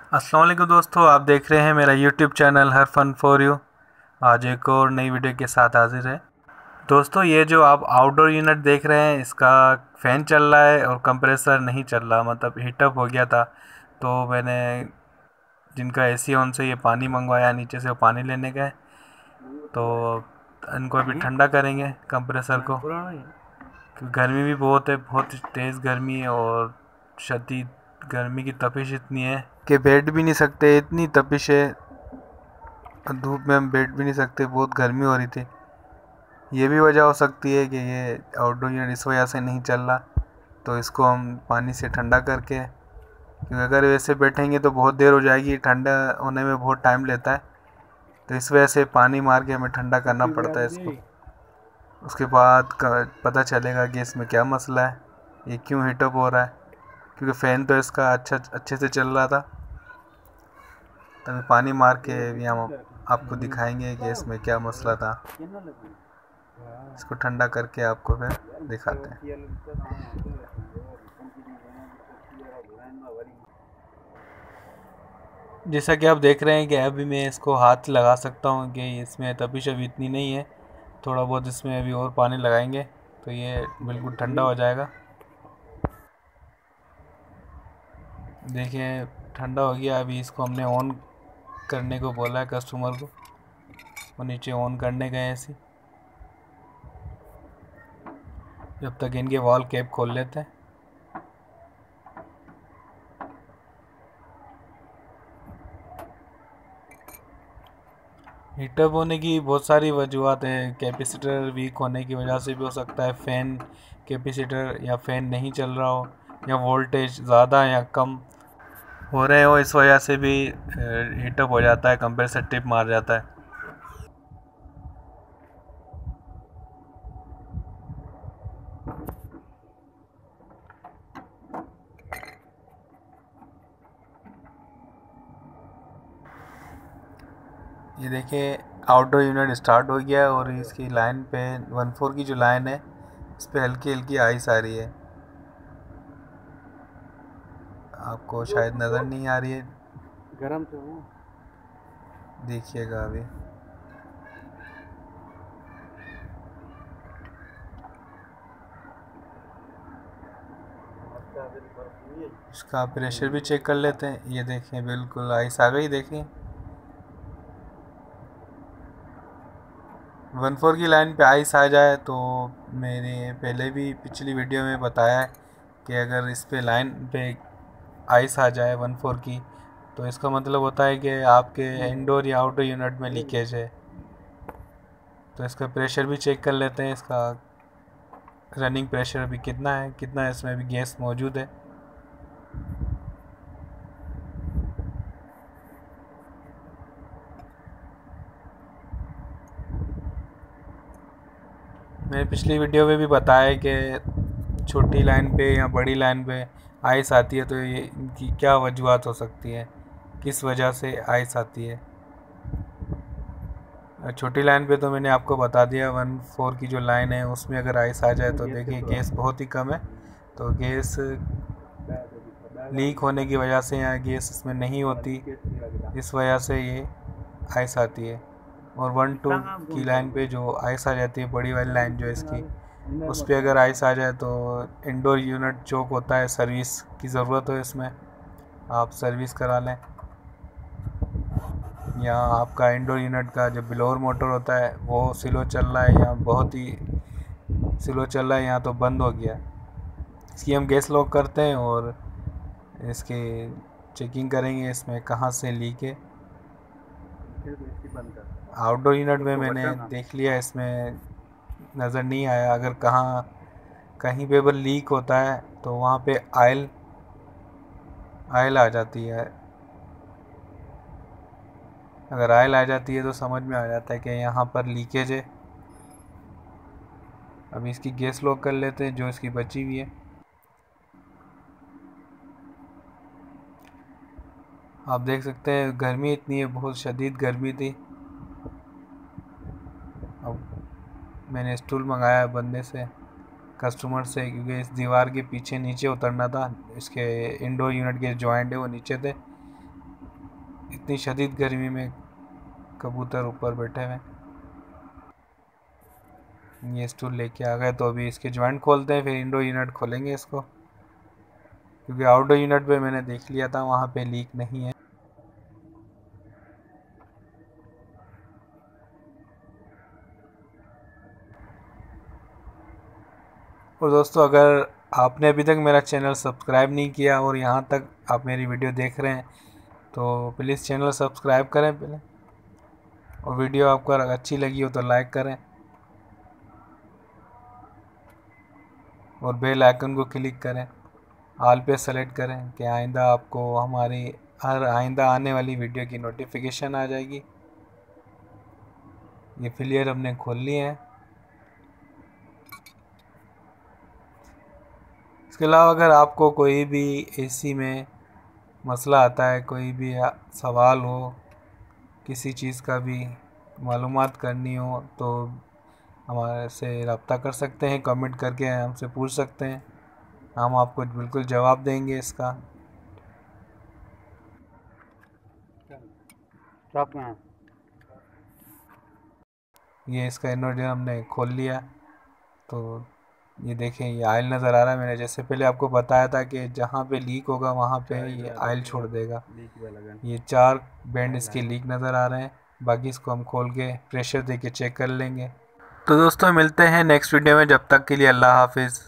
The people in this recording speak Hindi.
अस्सलाम वालेकुम दोस्तों, आप देख रहे हैं मेरा यूट्यूब चैनल हर फन फॉर यू। आज एक और नई वीडियो के साथ हाजिर है। दोस्तों, ये जो आप आउटडोर यूनिट देख रहे हैं, इसका फ़ैन चल रहा है और कंप्रेसर नहीं चल रहा, मतलब हीटअप हो गया था। तो मैंने जिनका एसी ऑन से ये पानी मंगवाया, नीचे से वो पानी लेने गए, तो इनको अभी ठंडा करेंगे कंप्रेसर को, क्योंकि गर्मी भी बहुत है, बहुत तेज़ गर्मी है और शदीद गर्मी की तपिश इतनी है कि बैठ भी नहीं सकते, इतनी तपिश है। धूप में हम बैठ भी नहीं सकते, बहुत गर्मी हो रही थी। ये भी वजह हो सकती है कि ये आउटडोर यूनिट इस वजह से नहीं चल रहा, तो इसको हम पानी से ठंडा करके, क्योंकि अगर वैसे बैठेंगे तो बहुत देर हो जाएगी, ठंडा होने में बहुत टाइम लेता है, तो इस वजह से पानी मार के हमें ठंडा करना पड़ता है इसको। उसके बाद पता चलेगा कि इसमें क्या मसला है, ये क्यों हीटअप हो रहा है, क्योंकि फ़ैन तो इसका अच्छे से चल रहा था। तभी पानी मार के भी हम आपको दिखाएंगे कि इसमें क्या मसला था। इसको ठंडा करके आपको फिर दिखाते हैं। जैसा कि आप देख रहे हैं कि अभी मैं इसको हाथ लगा सकता हूँ कि इसमें तपिश अभी इतनी नहीं है। थोड़ा बहुत इसमें अभी और पानी लगाएंगे तो ये बिल्कुल ठंडा हो जाएगा। देखिए, ठंडा हो गया। अभी इसको हमने ऑन करने को बोला है कस्टमर को, और नीचे ऑन करने गए ऐसे। जब तक इनके वॉल कैप खोल लेते हैं। हीटअप होने की बहुत सारी वजूहत है। कैपेसिटर वीक होने की वजह से भी हो सकता है, फ़ैन कैपेसिटर या फ़ैन नहीं चल रहा हो, या वोल्टेज ज़्यादा या कम हो रहे हो, इस वजह से भी हीटअप हो जाता है, कंप्रेसर टिप मार जाता है। ये देखिए, आउटडोर यूनिट स्टार्ट हो गया है और इसकी लाइन पे 1.4 की जो लाइन है, इस पर हल्की हल्की आइस आ रही है। आपको शायद नज़र नहीं आ रही है, गरम तो हूँ। देखिएगा अभी। इसका प्रेशर भी चेक कर लेते हैं। ये देखें, बिल्कुल आइस आ गई। देखें, 1.4 की लाइन पे आइस आ जाए तो मैंने पहले भी पिछली वीडियो में बताया है कि अगर इस पे लाइन पे आइस आ जाए 1.4 की, तो इसका मतलब होता है कि आपके इंडोर या आउटडोर यूनिट में लीकेज है। तो इसका प्रेशर भी चेक कर लेते हैं। इसका रनिंग प्रेशर अभी कितना है, कितना इसमें अभी गैस मौजूद है। मैंने पिछली वीडियो में भी बताया कि छोटी लाइन पे या बड़ी लाइन पे आइस आती है तो ये इनकी क्या वजूहत हो सकती है, किस वजह से आइस आती है। छोटी लाइन पे तो मैंने आपको बता दिया, 1.4 की जो लाइन है उसमें अगर आइस आ जाए तो देखिए गैस बहुत ही कम है, तो गैस लीक होने की वजह से या गैस इसमें नहीं होती, इस वजह से ये आइस आती है। और 1.2 की लाइन पे जो आइस आ जाती है, बड़ी वाली लाइन जो है इसकी, उस पर अगर आइस आ जाए तो इंडोर यूनिट चोक होता है, सर्विस की ज़रूरत हो इसमें, आप सर्विस करा लें, या आपका इंडोर यूनिट का जो ब्लोअर मोटर होता है वो स्लो चल रहा है या बहुत ही स्लो चल रहा है या तो बंद हो गया। इसकी हम गैस लॉक करते हैं और इसकी चेकिंग करेंगे इसमें कहाँ से लीक है। आउटडोर यूनिट में मैंने देख लिया, इसमें नज़र नहीं आया। अगर कहीं पे पर लीक होता है तो वहाँ पे आयल आ जाती है। अगर आयल आ जाती है तो समझ में आ जाता है कि यहाँ पर लीकेज है। अभी इसकी गैस लॉक कर लेते हैं जो इसकी बची हुई है। आप देख सकते हैं गर्मी इतनी है, बहुत शदीद गर्मी थी। अब मैंने स्टूल मंगाया बंदे से, कस्टमर से, क्योंकि इस दीवार के पीछे नीचे उतरना था। इसके इंडोर यूनिट के जॉइंट है वो नीचे थे, इतनी शदीद गर्मी में कबूतर ऊपर बैठे हुए। ये स्टूल लेके आ गए, तो अभी इसके जॉइंट खोलते हैं, फिर इंडोर यूनिट खोलेंगे इसको, क्योंकि आउटडोर यूनिट पे मैंने देख लिया था वहाँ पे लीक नहीं है। और दोस्तों, अगर आपने अभी तक मेरा चैनल सब्सक्राइब नहीं किया और यहाँ तक आप मेरी वीडियो देख रहे हैं, तो प्लीज़ चैनल सब्सक्राइब करें पहले, और वीडियो आपको अगर अच्छी लगी हो तो लाइक करें और बेल आइकन को क्लिक करें, ऑल पे सेलेक्ट करें कि आइंदा आपको हमारी हर आइंदा आने वाली वीडियो की नोटिफिकेशन आ जाएगी। ये फिलियर हमने खोल लिए हैं। इसके अलावा अगर आपको कोई भी एसी में मसला आता है, कोई भी सवाल हो, किसी चीज़ का भी मालूमात करनी हो, तो हमारे से रब्ता कर सकते हैं, कमेंट करके हमसे पूछ सकते हैं, हम आपको बिल्कुल जवाब देंगे इसका। ये इसका इन्वर्टर हमने खोल लिया, तो ये देखें, ये आयल नज़र आ रहा है। मैंने जैसे पहले आपको बताया था कि जहाँ पे लीक होगा वहाँ पे ये आयल छोड़ देगा। ये 4 बैंड इसके लीक नज़र आ रहे हैं, बाकी इसको हम खोल के प्रेशर दे के चेक कर लेंगे। तो दोस्तों, मिलते हैं नेक्स्ट वीडियो में, जब तक के लिए अल्लाह हाफिज़।